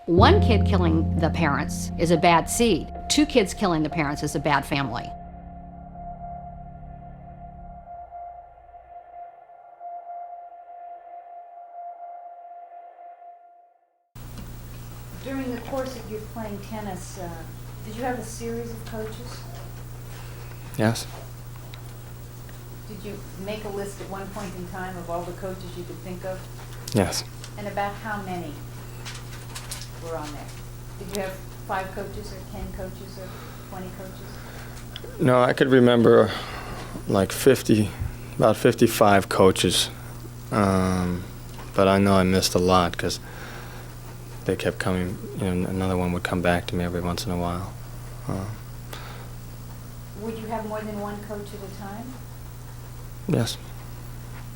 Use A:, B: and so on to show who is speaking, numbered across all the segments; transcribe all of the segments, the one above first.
A: One kid killing the parents is a bad seed. Two kids killing the parents is a bad family.
B: During the course of you playing tennis, did you have a series of coaches?
C: Yes.
B: Did you make a list at one point in time of all the coaches you could think of?
C: Yes.
B: And about how many were on there? Did you have 5 coaches or 10 coaches or 20 coaches?
C: No, I could remember like about 55 coaches. But I know I missed a lot because they kept coming, another one would come back to me every once in a while.
B: Would you have more than one coach at a time?
C: Yes.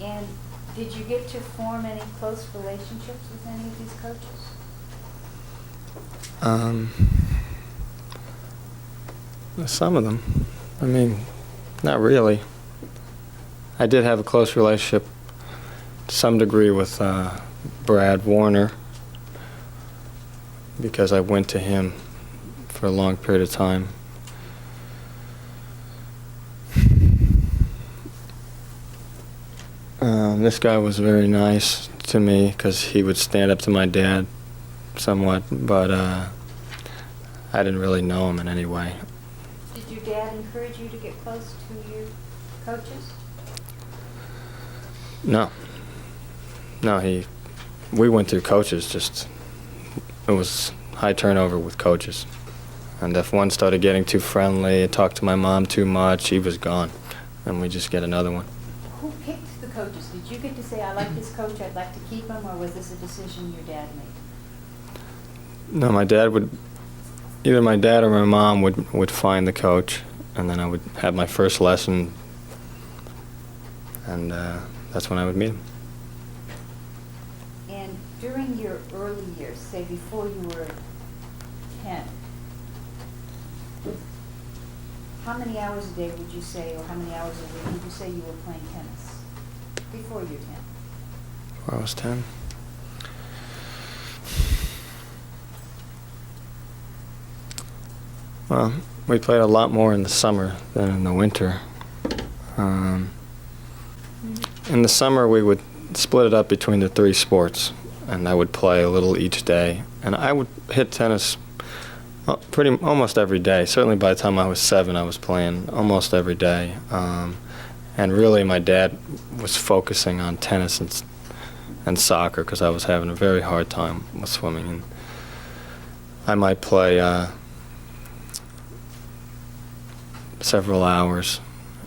B: And did you get to form any close relationships with any of these coaches?
C: Some of them. I mean, not really. I did have a close relationship to some degree with Brad Warner because I went to him for a long period of time. This guy was very nice to me because he would stand up to my dad somewhat, but I didn't really know him in any way.
B: Did your dad encourage you to get close to your coaches?
C: No. No, we went through coaches, it was high turnover with coaches. And if one started getting too friendly and talked to my mom too much, he was gone. And we just get another one.
B: Who picked the coaches? Did you get to say, I like this coach, I'd like to keep him, or was this a decision your dad made?
C: No, either my dad or my mom would find the coach, and then I would have my first lesson, and that's when I would meet him.
B: And during your early years, say before you were 10, how many hours a day would you say, or how many hours a week would you say you were playing tennis before you were 10?
C: Before I was 10? Well, we played a lot more in the summer than in the winter. In the summer, we would split it up between the 3 sports, and I would play a little each day. And I would hit tennis almost every day. Certainly by the time I was 7, I was playing almost every day. And really, my dad was focusing on tennis and soccer because I was having a very hard time with swimming. And I might play several hours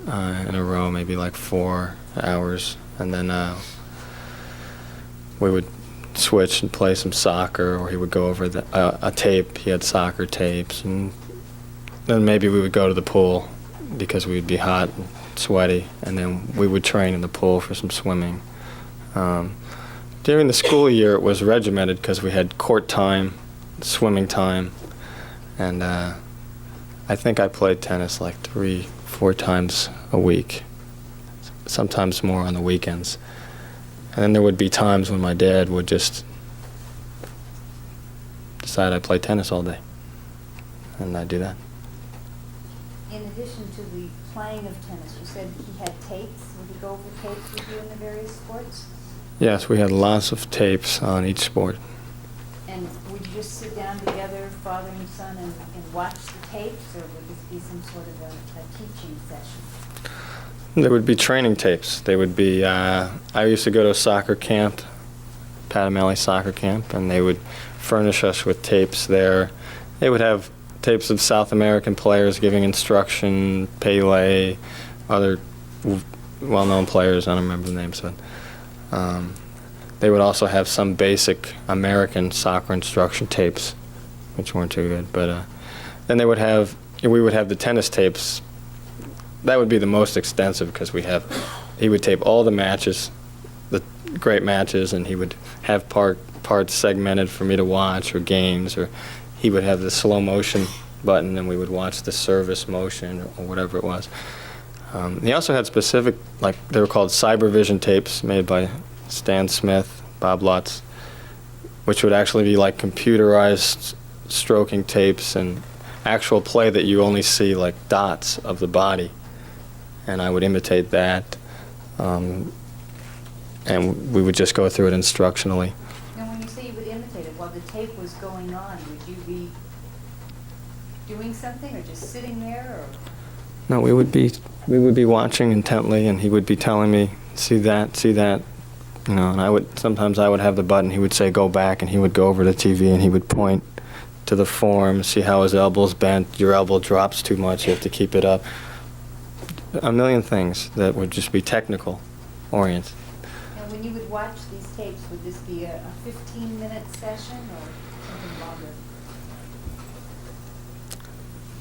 C: in a row, maybe like 4 hours, and then we would switch and play some soccer, or he would go over a tape. He had soccer tapes, and then maybe we would go to the pool because we would be hot and sweaty, and then we would train in the pool for some swimming. During the school year, it was regimented because we had court time, swimming time, and I think I played tennis like 3-4 times a week, sometimes more on the weekends. And then there would be times when my dad would just decide I'd play tennis all day, and I'd do that.
B: In addition to the playing of tennis, you said he had tapes. Would he go over tapes with you in the various sports?
C: Yes, we had lots of tapes on each sport.
B: And would you just sit down together, father and son, and watch the tapes, or would this be some sort of a teaching session?
C: There would be training tapes. They would be, I used to go to a soccer camp, Patamali soccer camp, and they would furnish us with tapes there. They would have tapes of South American players giving instruction, Pele, other well-known players, I don't remember the names, but they would also have some basic American soccer instruction tapes, which weren't too good. But then we would have the tennis tapes. That would be the most extensive because he would tape all the matches, the great matches, and he would have parts segmented for me to watch, or games, or he would have the slow motion button and we would watch the service motion or whatever it was. He also had specific, they were called Cybervision tapes made by Stan Smith, Bob Lutz. which would actually be like computerized stroking tapes and actual play that you only see like dots of the body. And I would imitate that, and we would just go through it instructionally.
B: Now, when you say you would imitate it, while the tape was going on, would you be doing something or just sitting there? Or?
C: No, we would be watching intently, and he would be telling me, see that, you know, and sometimes I would have the button, he would say go back, and he would go over to the TV and he would point to the form, see how his elbow's bent, your elbow drops too much, you have to keep it up. A million things that would just be technical oriented.
B: Now, when you would watch these tapes, would this be a 15-minute session or something longer?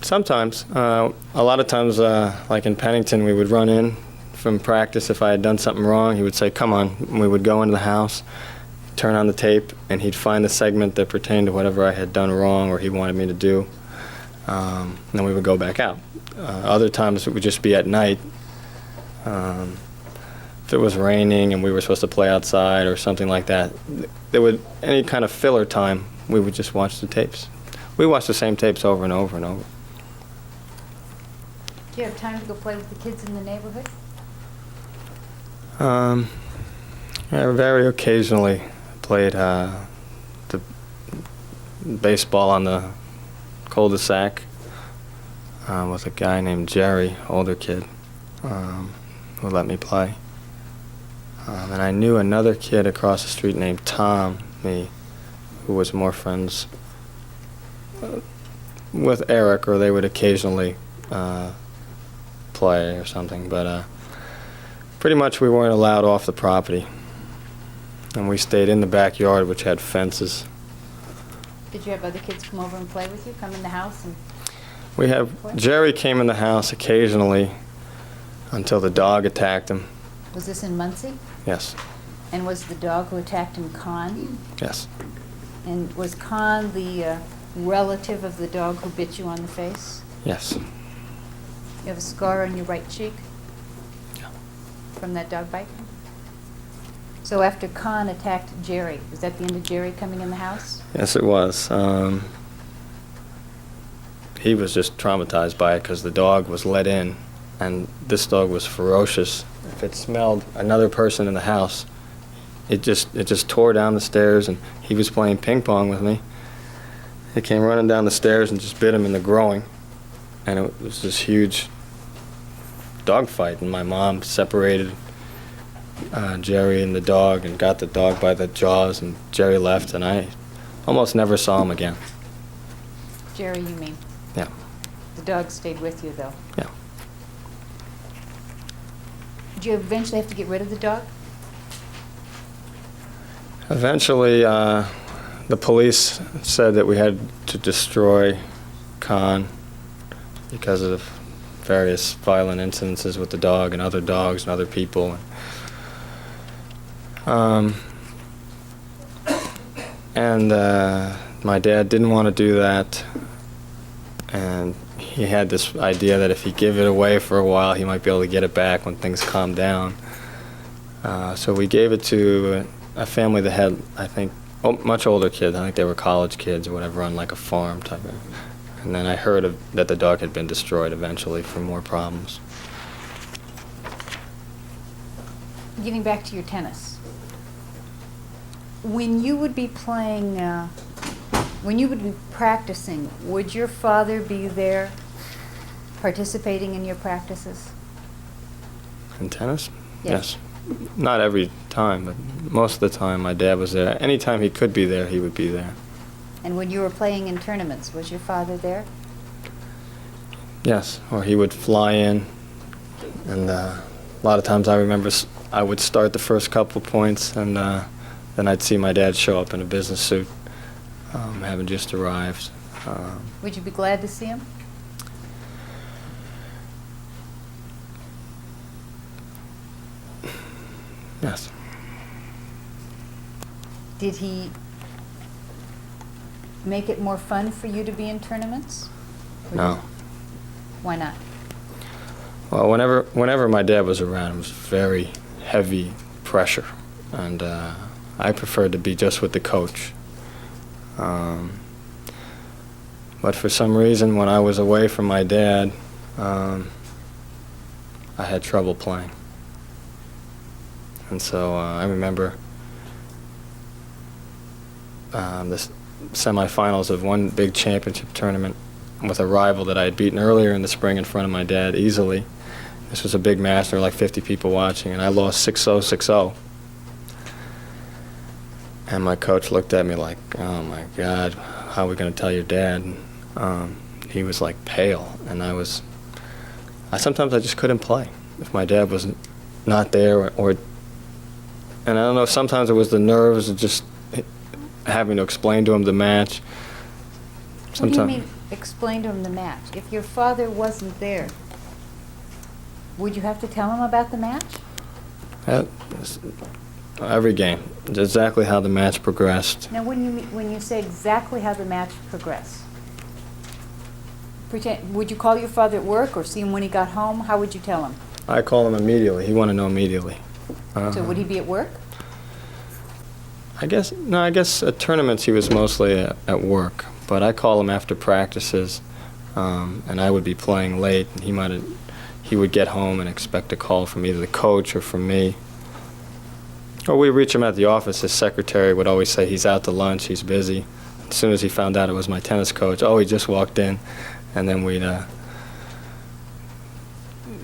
C: Sometimes. A lot of times, like in Pennington, we would run in from practice. If I had done something wrong, he would say, come on. And we would go into the house, turn on the tape, and he'd find the segment that pertained to whatever I had done wrong or he wanted me to do. And then we would go back out. Other times it would just be at night. If it was raining and we were supposed to play outside or something like that, any kind of filler time, we would just watch the tapes. We watched the same tapes over and over and over.
B: Do you have time to go play with the kids in the neighborhood?
C: I very occasionally played the baseball on the cul-de-sac with a guy named Jerry, older kid, who let me play. And I knew another kid across the street named Tom, who was more friends with Erik, or they would occasionally play or something. But pretty much we weren't allowed off the property. And we stayed in the backyard, which had fences.
B: Did you have other kids come over and play with you, come in the house?
C: Jerry came in the house occasionally until the dog attacked him.
B: Was this in Muncie?
C: Yes.
B: And was the dog who attacked him Con?
C: Yes.
B: And was Con the relative of the dog who bit you on the face?
C: Yes.
B: You have a scar on your right cheek?
C: Yeah.
B: From that dog bite? So after Con attacked Jerry, was that the end of Jerry coming in the house?
C: Yes, it was. He was just traumatized by it because the dog was let in, and this dog was ferocious. If it smelled another person in the house, it just tore down the stairs, and he was playing ping pong with me. It came running down the stairs and just bit him in the groin, and it was this huge dog fight, and my mom separated Jerry and the dog and got the dog by the jaws, and Jerry left, and I almost never saw him again.
B: Jerry, you mean?
C: Yeah.
B: The dog stayed with you, though?
C: Yeah.
B: Did you eventually have to get rid of the dog?
C: Eventually, the police said that we had to destroy Con because of various violent incidences with the dog and other dogs and other people. And my dad didn't want to do that, and he had this idea that if he gave it away for a while, he might be able to get it back when things calmed down. So we gave it to a family that had, I think, much older kids. I think they were college kids or whatever, on like a farm type of. And then I heard that the dog had been destroyed eventually for more problems.
B: Getting back to your tennis. When you would be playing, when you would be practicing, would your father be there participating in your practices?
C: In tennis?
B: Yes.
C: Not every time, but most of the time my dad was there. Anytime he could be there, he would be there.
B: And when you were playing in tournaments, was your father there?
C: Yes, or he would fly in, and a lot of times I remember I would start the first couple points, and then I'd see my dad show up in a business suit, having just arrived.
B: Would you be glad to see him?
C: Yes.
B: Did he make it more fun for you to be in tournaments?
C: No.
B: Why not?
C: Well, whenever my dad was around, it was very heavy pressure, and I preferred to be just with the coach. But for some reason, when I was away from my dad, I had trouble playing. And so I remember the semifinals of one big championship tournament with a rival that I had beaten earlier in the spring in front of my dad easily. This was a big match, there were like 50 people watching, and I lost 6-0, 6-0. And my coach looked at me like, oh my God, how are we going to tell your dad? And, he was like pale, and sometimes I just couldn't play if my dad was not there, or and I don't know, sometimes it was the nerves of just having to explain to him the match.
B: What do you mean, explain to him the match? If your father wasn't there, would you have to tell him about the match?
C: Every game, exactly how the match progressed.
B: Now, when you say exactly how the match progressed, would you call your father at work or see him when he got home? How would you tell him?
C: I call him immediately. He wanted to know immediately.
B: So would he be at work?
C: I guess at tournaments he was mostly at work, but I call him after practices, and I would be playing late, and he would get home and expect a call from either the coach or from me. Or we'd reach him at the office. His secretary would always say he's out to lunch, he's busy. As soon as he found out it was my tennis coach, oh, he just walked in, and then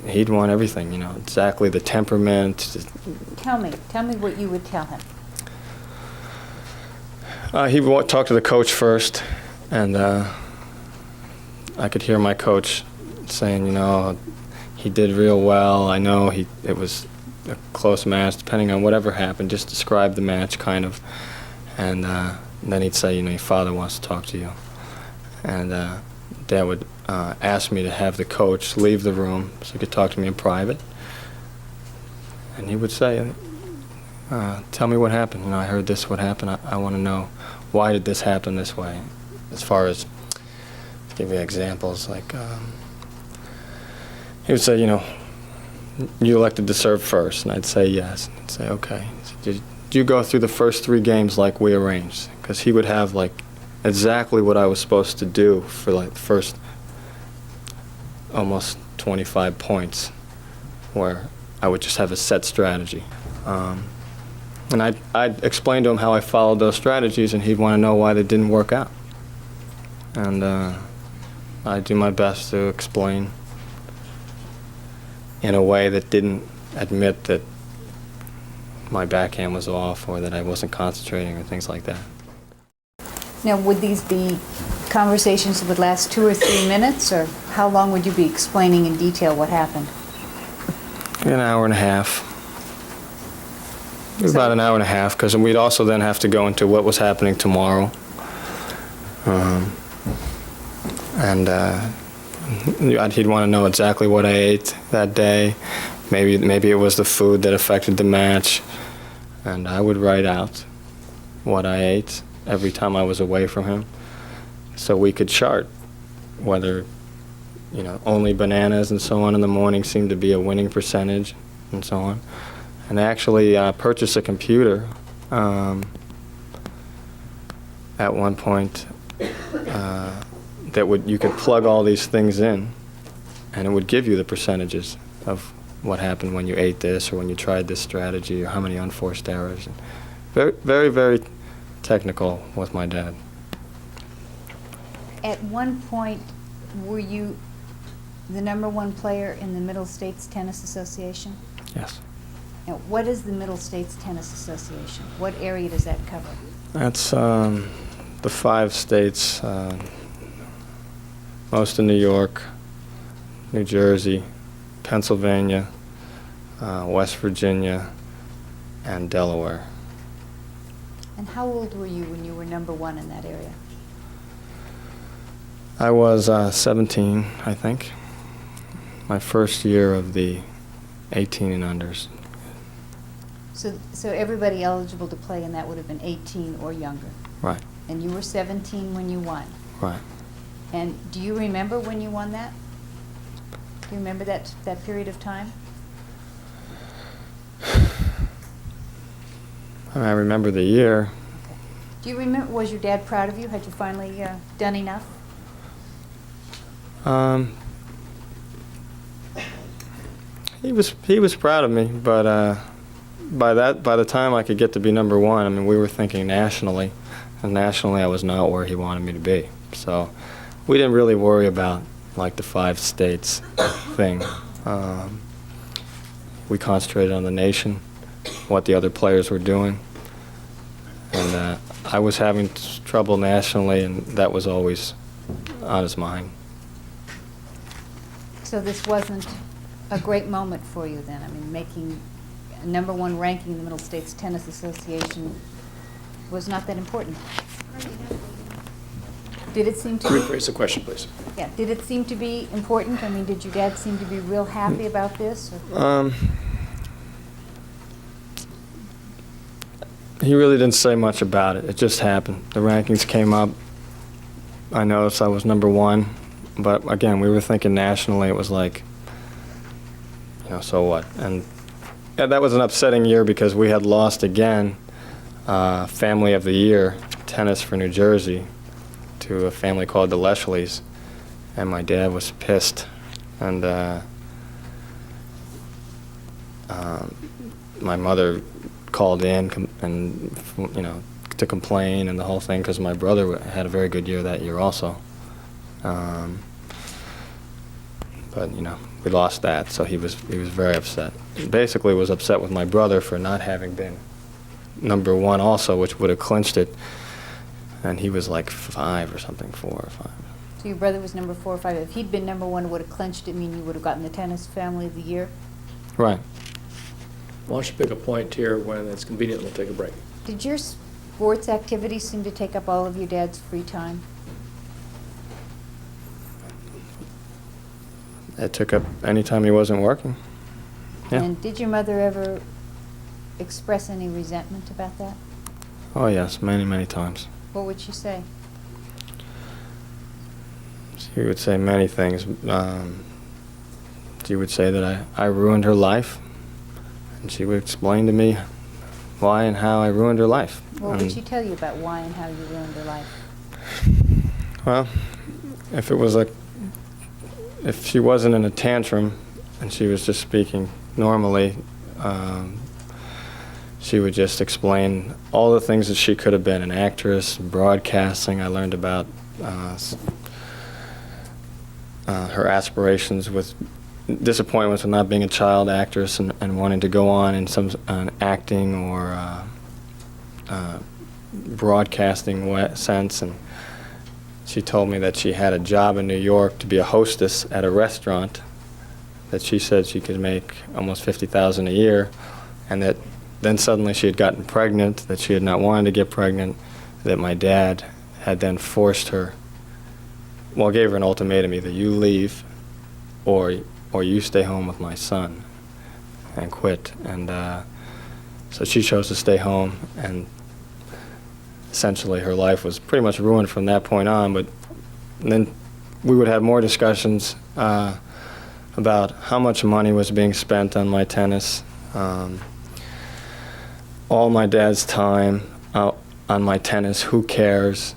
C: he'd want everything, you know, exactly the temperament.
B: Tell me what you would tell him.
C: He would talk to the coach first, and I could hear my coach saying, you know, he did real well. I know it was a close match, depending on whatever happened. Just describe the match, kind of. And then he'd say, you know, your father wants to talk to you. And Dad would ask me to have the coach leave the room so he could talk to me in private. And he would say, tell me what happened. You know, I heard this, what happened. I want to know, why did this happen this way? As far as, to give you examples, like, he would say, you know, you elected to serve first. And I'd say yes. And he'd say, okay. Did you go through the first 3 games like we arranged? Because he would have, like, exactly what I was supposed to do for, like, the first almost 25 points, where I would just have a set strategy. And I'd explain to him how I followed those strategies, and he'd want to know why they didn't work out. And I'd do my best to explain in a way that didn't admit that my backhand was off or that I wasn't concentrating or things like that.
B: Now, would these be conversations that would last 2 or 3 minutes, or how long would you be explaining in detail what happened?
C: An hour and a half. About an hour and a half, because we'd also then have to go into what was happening tomorrow. He'd want to know exactly what I ate that day. Maybe it was the food that affected the match. And I would write out what I ate every time I was away from him, so we could chart whether, you know, only bananas and so on in the morning seemed to be a winning percentage and so on. And I actually purchased a computer at one point that you could plug all these things in, and it would give you the percentages of what happened when you ate this or when you tried this strategy or how many unforced errors. Very, very, very technical with my dad.
B: At one point, were you the #1 player in the Middle States Tennis Association?
C: Yes.
B: Now, what is the Middle States Tennis Association? What area does that cover?
C: That's the 5 states, most in New York, New Jersey, Pennsylvania, West Virginia, and Delaware.
B: And how old were you when you were #1 in that area?
C: I was 17, I think. My first year of the 18 and unders.
B: So everybody eligible to play in that would have been 18 or younger.
C: Right.
B: And you were 17 when you won.
C: Right.
B: And do you remember when you won that? Do you remember that period of time?
C: I remember the year.
B: Do you remember, was your dad proud of you? Had you finally done enough?
C: He was proud of me, but by the time I could get to be number one, I mean, we were thinking nationally, and nationally I was not where he wanted me to be. So we didn't really worry about like the 5 states thing. We concentrated on the nation, what the other players were doing, and I was having trouble nationally, and that was always on his mind.
B: So this wasn't a great moment for you then? I mean, making a #1 ranking in the Middle States Tennis Association was not that important. Did it seem to be?
D: Rephrase the question, please.
B: Yeah, did it seem to be important? I mean, did your dad seem to be real happy about this? Or?
C: He really didn't say much about it. It just happened. The rankings came up. I noticed I was #1, but again, we were thinking nationally. It was like, you know, so what? And yeah, that was an upsetting year because we had lost again Family of the Year, tennis for New Jersey, to a family called the Leshleys, and my dad was pissed, and my mother called in and, you know, to complain and the whole thing because my brother had a very good year that year also. But you know, we lost that, so he was very upset. Basically, was upset with my brother for not having been #1 also, which would have clinched it. And he was like 5 or something, 4 or 5.
B: So your brother was #4 or 5. If he'd been #1, would have clinched it, meaning you would have gotten the Tennis Family of the Year?
C: Right.
D: Why don't you pick a point here when it's convenient, we'll take a break.
B: Did your sports activities seem to take up all of your dad's free time?
C: It took up any time he wasn't working. Yeah.
B: And did your mother ever express any resentment about that?
C: Oh yes, many, many times.
B: What would she say?
C: She would say many things. She would say that I ruined her life, and she would explain to me why and how I ruined her life.
B: What would she tell you about why and how you ruined her life?
C: Well, if she wasn't in a tantrum and she was just speaking normally, she would just explain all the things that she could have been: an actress, broadcasting. I learned about her aspirations with disappointments with not being a child actress and wanting to go on in some acting or broadcasting sense. And she told me that she had a job in New York to be a hostess at a restaurant, that she said she could make almost $50,000 a year, and that then suddenly she had gotten pregnant, that she had not wanted to get pregnant, that my dad had then forced her, well, gave her an ultimatum: either you leave or you stay home with my son and quit. And so she chose to stay home, and essentially her life was pretty much ruined from that point on. But then we would have more discussions about how much money was being spent on my tennis, all my dad's time on my tennis, who cares,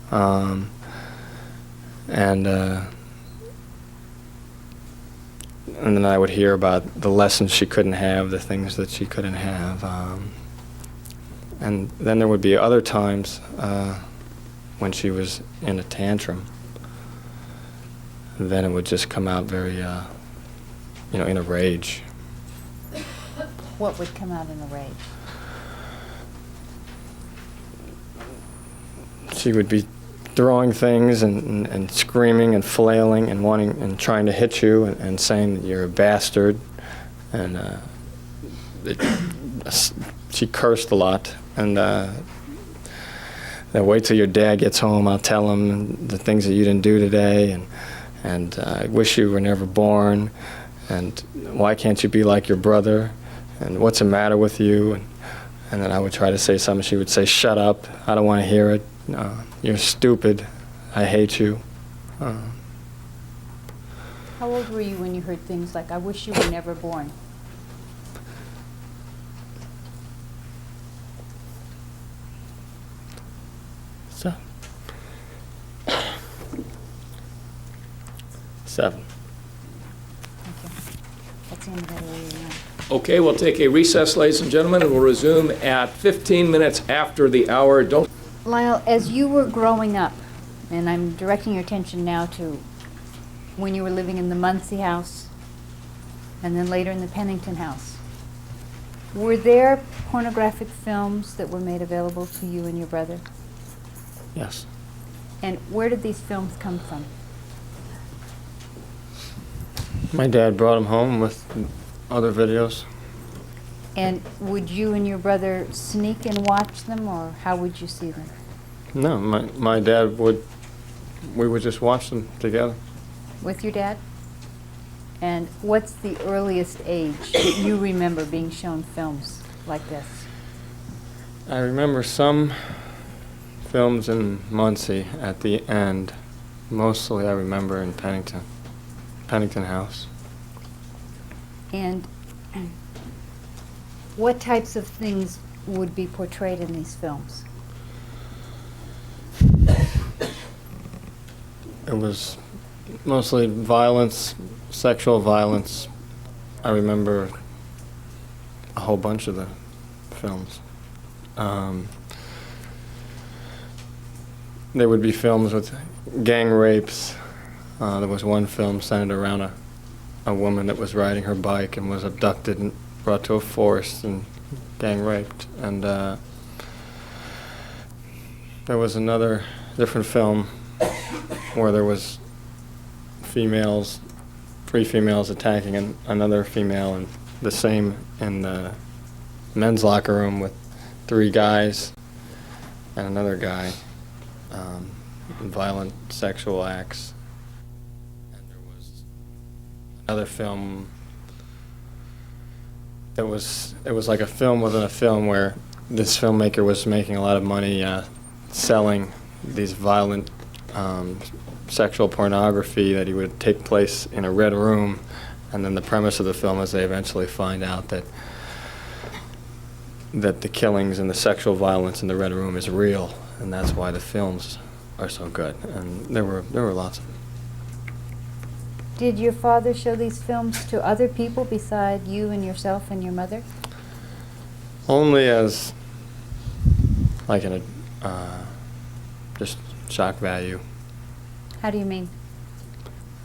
C: and then I would hear about the lessons she couldn't have, the things that she couldn't have. And then there would be other times when she was in a tantrum. And then it would just come out very, you know, in a rage.
B: What would come out in a rage?
C: She would be throwing things and screaming and flailing and wanting and trying to hit you and saying that you're a bastard. And she cursed a lot. And that wait till your dad gets home, I'll tell him the things that you didn't do today, and I wish you were never born, and why can't you be like your brother, and what's the matter with you? And then I would try to say something. She would say, shut up, I don't want to hear it. You're stupid, I hate you.
B: How old were you when you heard things like, I wish you were never born?
C: 7.
B: Thank you. That's the end of that area.
D: Okay, we'll take a recess, ladies and gentlemen, and we'll resume at 15 minutes after the hour. Don't.
B: Lyle, as you were growing up, and I'm directing your attention now to when you were living in the Muncie house and then later in the Pennington house, were there pornographic films that were made available to you and your brother?
C: Yes.
B: And where did these films come from?
C: My dad brought them home with other videos.
B: And would you and your brother sneak and watch them, or how would you see them?
C: No, my dad would, we would just watch them together.
B: With your dad? And what's the earliest age that you remember being shown films like this?
C: I remember some films in Muncie at the end. Mostly I remember in Pennington House.
B: And what types of things would be portrayed in these films?
C: It was mostly violence, sexual violence. I remember a whole bunch of the films. There would be films with gang rapes. There was one film centered around a woman that was riding her bike and was abducted and brought to a forest and gang raped. And there was another different film where there was females, 3 females attacking another female, and the same in the men's locker room with 3 guys and another guy, violent sexual acts. And there was another film that was, it was like a film within a film, where this filmmaker was making a lot of money selling these violent sexual pornography that he would take place in a red room. And then the premise of the film is they eventually find out that the killings and the sexual violence in the red room is real, and that's why the films are so good. And there were lots of them.
B: Did your father show these films to other people beside you and yourself and your mother?
C: Only as like just shock value.
B: How do you mean?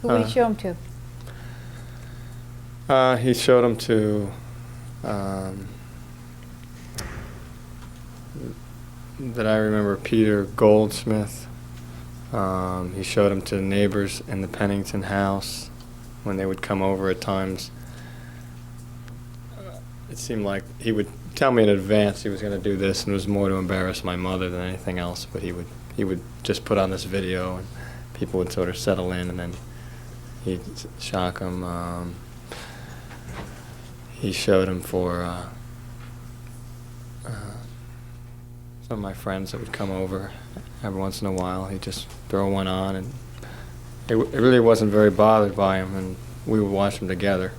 B: Who would he show them to?
C: He showed them to that I remember Peter Goldsmith. He showed them to neighbors in the Pennington house when they would come over at times. It seemed like he would tell me in advance he was going to do this, and it was more to embarrass my mother than anything else. But he would just put on this video, and people would sort of settle in, and then he'd shock them. He showed them for some of my friends that would come over every once in a while. He'd just throw one on, and it really wasn't very bothered by him, and we would watch them together.